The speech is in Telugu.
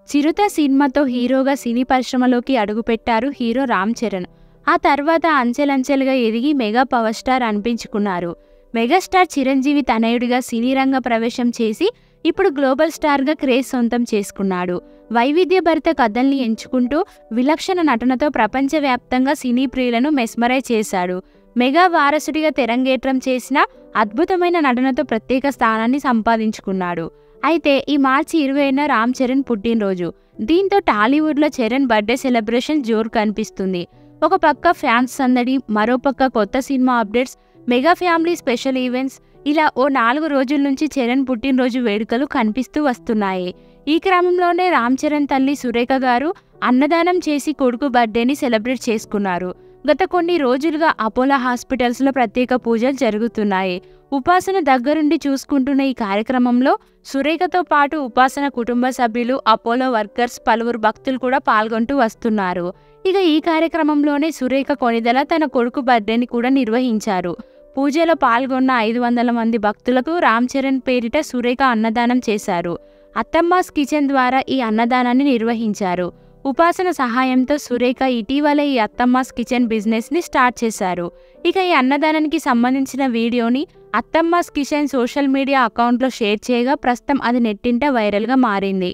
చిరుత సినిమాతో హీరోగా సినీ పరిశ్రమలోకి అడుగుపెట్టారు హీరో రామ్ చరణ్. ఆ తర్వాత అంచెలంచెలుగా ఎదిగి మెగా పవర్ స్టార్ అనిపించుకున్నారు. మెగాస్టార్ చిరంజీవి తనయుడిగా సినీ రంగ ప్రవేశం చేసి ఇప్పుడు గ్లోబల్ స్టార్గా క్రేజ్ సొంతం చేసుకున్నాడు. వైవిధ్యభరిత కథల్ని ఎంచుకుంటూ విలక్షణ నటనతో ప్రపంచవ్యాప్తంగా సినీ ప్రియులను మెస్మరైజ్ చేశాడు. మెగా వారసుడిగా తెరంగేట్రం చేసిన అద్భుతమైన నటనతో ప్రత్యేక స్థానాన్ని సంపాదించుకున్నాడు. అయితే ఈ మార్చి 20న రామ్ చరణ్ పుట్టినరోజు. దీంతో టాలీవుడ్లో చరణ్ బర్త్డే సెలబ్రేషన్ జోరు కనిపిస్తుంది. ఒక పక్క ఫ్యాన్స్ సందడి, మరోపక్క కొత్త cinema updates, mega family special events, ఇలా ఓ 4 రోజుల నుంచి చరణ్ పుట్టినరోజు వేడుకలు కనిపిస్తూ వస్తున్నాయి. ఈ క్రమంలోనే రామ్ చరణ్ తల్లి సురేఖ గారు అన్నదానం చేసి కొడుకు బర్త్డేని సెలబ్రేట్ చేసుకున్నారు. గత కొన్ని రోజులుగా అపోలో హాస్పిటల్స్లో ప్రత్యేక పూజలు జరుగుతున్నాయి. ఉపాసన దగ్గరుండి చూసుకుంటున్న ఈ కార్యక్రమంలో సురేఖతో పాటు ఉపాసన కుటుంబ సభ్యులు, అపోలో వర్కర్స్, పలువురు భక్తులు కూడా పాల్గొంటూ వస్తున్నారు. ఇక ఈ కార్యక్రమంలోనే సురేఖ కొణిదెల తన కొడుకు బర్త్డేని కూడా నిర్వహించారు. పూజలో పాల్గొన్న 500 మంది భక్తులకు రామ్ చరణ్ పేరిట సురేఖ అన్నదానం చేశారు. అత్తమ్మాస్ కిచెన్ ద్వారా ఈ అన్నదానాన్ని నిర్వహించారు. ఉపాసన సహాయంతో సురేఖ ఇటీవలే ఈ అత్తమ్మాస్ కిచెన్ బిజినెస్ని స్టార్ట్ చేశారు. ఇక ఈ అన్నదానానికి సంబంధించిన వీడియోని అత్తమ్మాస్ కిచెన్ సోషల్ మీడియా అకౌంట్లో షేర్ చేయగా ప్రస్తుతం అది నెట్టింట వైరల్గా మారింది.